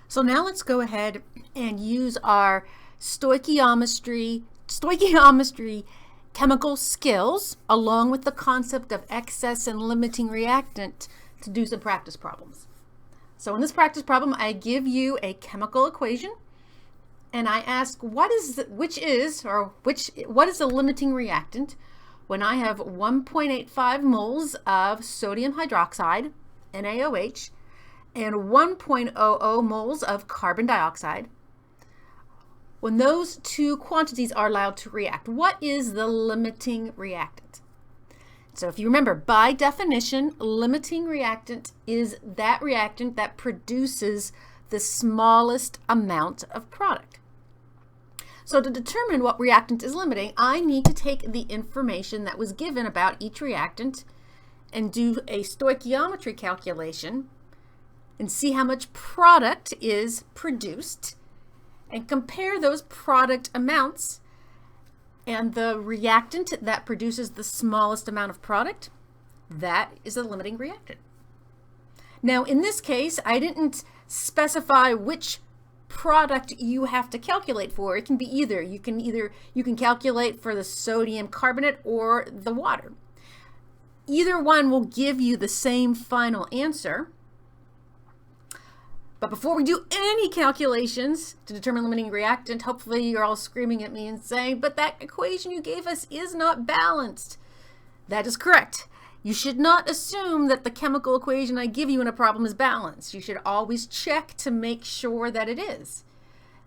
So now let's go ahead and use our stoichiometry chemical skills along with the concept of excess and limiting reactant to do some practice problems. So in this practice problem, I give you a chemical equation and I ask what is the limiting reactant when I have 1.85 moles of sodium hydroxide, NaOH, and 1.00 moles of carbon dioxide. When those two quantities are allowed to react, what is the limiting reactant? So if you remember, by definition, limiting reactant is that reactant that produces the smallest amount of product. So to determine what reactant is limiting, I need to take the information that was given about each reactant and do a stoichiometry calculation and see how much product is produced and compare those product amounts and the reactant that produces the smallest amount of product, that is a limiting reactant. Now in this case, I didn't specify which product you have to calculate for. It can be either. You can calculate for the sodium carbonate or the water. Either one will give you the same final answer. But before we do any calculations to determine limiting reactant, hopefully you're all screaming at me and saying, but that equation you gave us is not balanced. That is correct. You should not assume that the chemical equation I give you in a problem is balanced. You should always check to make sure that it is.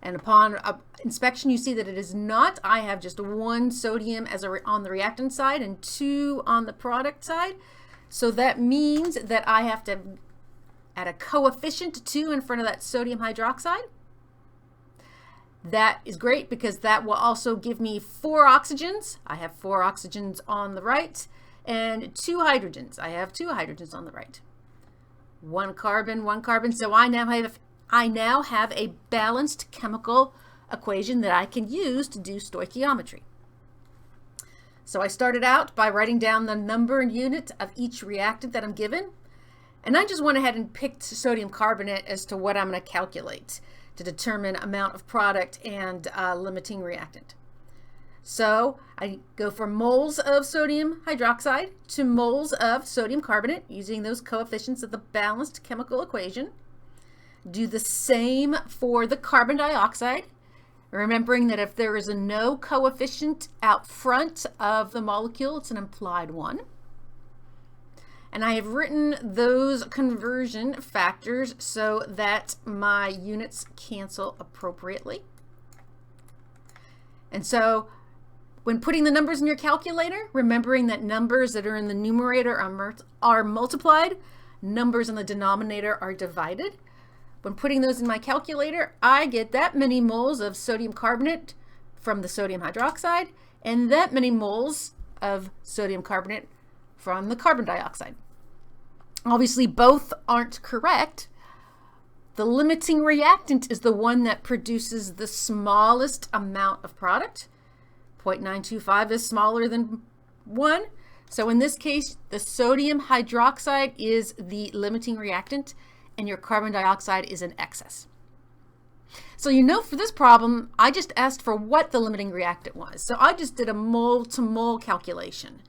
And upon inspection, you see that it is not. I have just one sodium on the reactant side and two on the product side. So that means that I have to add a coefficient 2 in front of that sodium hydroxide. That is great because that will also give me 4 oxygens. I have 4 oxygens on the right and 2 hydrogens. I have 2 hydrogens on the right. 1 carbon, 1 carbon. So I now have a balanced chemical equation that I can use to do stoichiometry. So I started out by writing down the number and unit of each reactant that I'm given. And I just went ahead and picked sodium carbonate as to what I'm going to calculate to determine amount of product and limiting reactant. So I go from moles of sodium hydroxide to moles of sodium carbonate using those coefficients of the balanced chemical equation. Do the same for the carbon dioxide, remembering that if there is a no coefficient out front of the molecule, it's an implied one. And I have written those conversion factors so that my units cancel appropriately. And so when putting the numbers in your calculator, remembering that numbers that are in the numerator are multiplied, numbers in the denominator are divided. When putting those in my calculator, I get that many moles of sodium carbonate from the sodium hydroxide and that many moles of sodium carbonate from the carbon dioxide. Obviously, both aren't correct. The limiting reactant is the one that produces the smallest amount of product. 0.925 is smaller than 1. So in this case, the sodium hydroxide is the limiting reactant and your carbon dioxide is in excess. So you know for this problem, I just asked for what the limiting reactant was. So I just did a mole to mole calculation.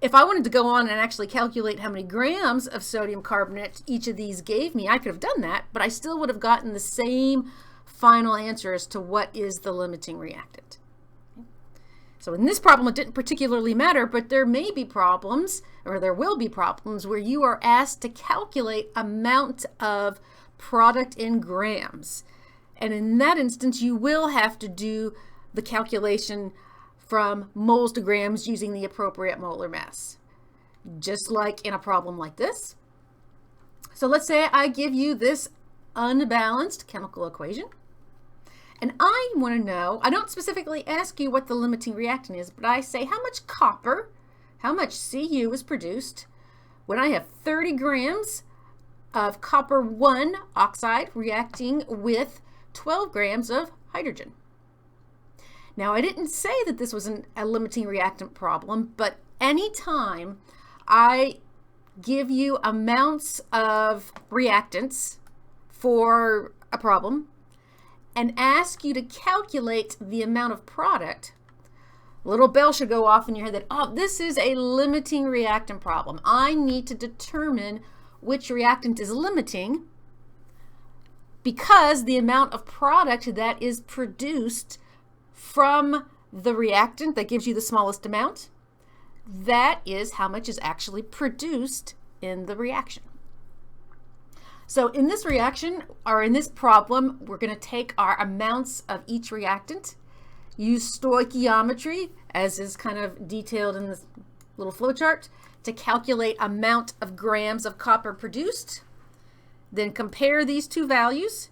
If I wanted to go on and actually calculate how many grams of sodium carbonate each of these gave me, I could have done that, but I still would have gotten the same final answer as to what is the limiting reactant. So in this problem, it didn't particularly matter, but there may be problems, or there will be problems, where you are asked to calculate amount of product in grams. And in that instance, you will have to do the calculation from moles to grams using the appropriate molar mass, just like in a problem like this. So let's say I give you this unbalanced chemical equation, and I want to know, I don't specifically ask you what the limiting reactant is, but I say how much copper, how much Cu is produced when I have 30 grams of copper 1 oxide reacting with 12 grams of hydrogen. Now, I didn't say that this was a limiting reactant problem, but anytime I give you amounts of reactants for a problem and ask you to calculate the amount of product, a little bell should go off in your head that, oh, this is a limiting reactant problem. I need to determine which reactant is limiting because the amount of product that is produced from the reactant that gives you the smallest amount, that is how much is actually produced in the reaction. So in this reaction, or in this problem, we're going to take our amounts of each reactant, use stoichiometry, as is kind of detailed in this little flowchart, to calculate amount of grams of copper produced. Then compare these two values.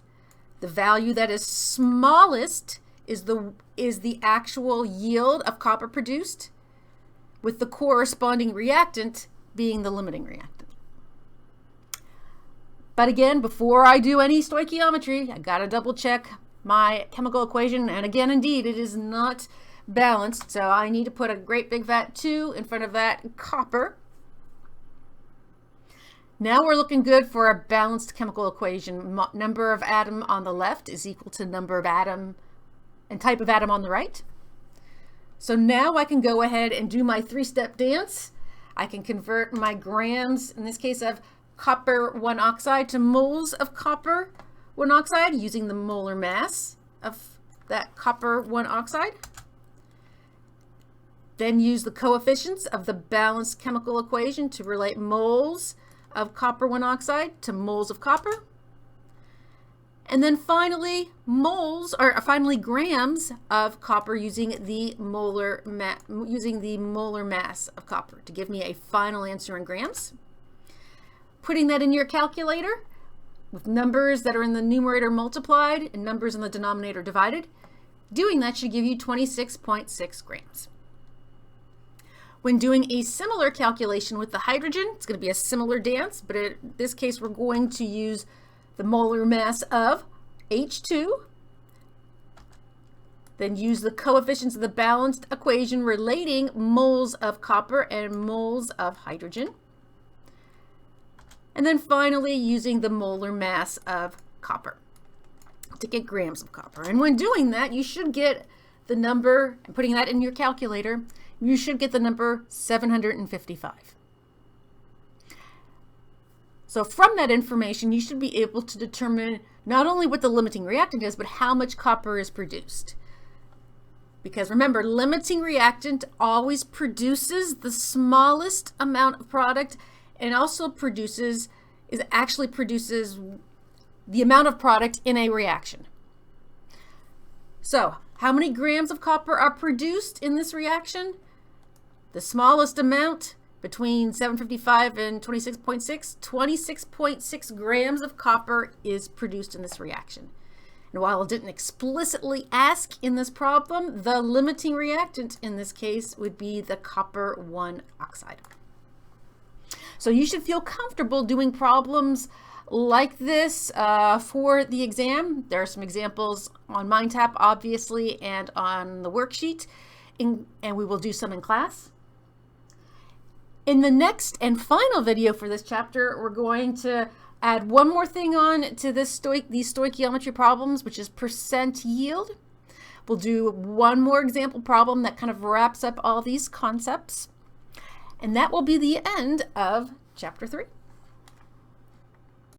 The value that is smallest is the actual yield of copper produced, with the corresponding reactant being the limiting reactant. But again, before I do any stoichiometry, I gotta double check my chemical equation. And again, indeed, it is not balanced. So I need to put a great big fat 2 in front of that copper. Now we're looking good for a balanced chemical equation. Number of atom on the left is equal to number of atom and type of atom on the right. So now I can go ahead and do my 3-step dance. I can convert my grams, in this case of copper 1 oxide, to moles of copper 1 oxide using the molar mass of that copper 1 oxide. Then use the coefficients of the balanced chemical equation to relate moles of copper 1 oxide to moles of copper. And then finally grams of copper using the molar mass of copper to give me a final answer in grams. Putting that in your calculator with numbers that are in the numerator multiplied and numbers in the denominator divided. Doing that should give you 26.6 grams. When doing a similar calculation with the hydrogen, it's going to be a similar dance, but in this case we're going to use the molar mass of H2, then use the coefficients of the balanced equation relating moles of copper and moles of hydrogen. And then finally using the molar mass of copper to get grams of copper. And when doing that, you should get the number, and putting that in your calculator, you should get the number 755. So from that information, you should be able to determine not only what the limiting reactant is, but how much copper is produced. Because remember, limiting reactant always produces the smallest amount of product and also actually produces the amount of product in a reaction. So how many grams of copper are produced in this reaction? The smallest amount between 755 and 26.6, 26.6 grams of copper is produced in this reaction. And while it didn't explicitly ask in this problem, the limiting reactant in this case would be the copper 1 oxide. So you should feel comfortable doing problems like this for the exam. There are some examples on MindTap, obviously, and on the worksheet, and we will do some in class. In the next and final video for this chapter, we're going to add one more thing on to these stoichiometry problems, which is percent yield. We'll do one more example problem that kind of wraps up all these concepts. And that will be the end of chapter 3.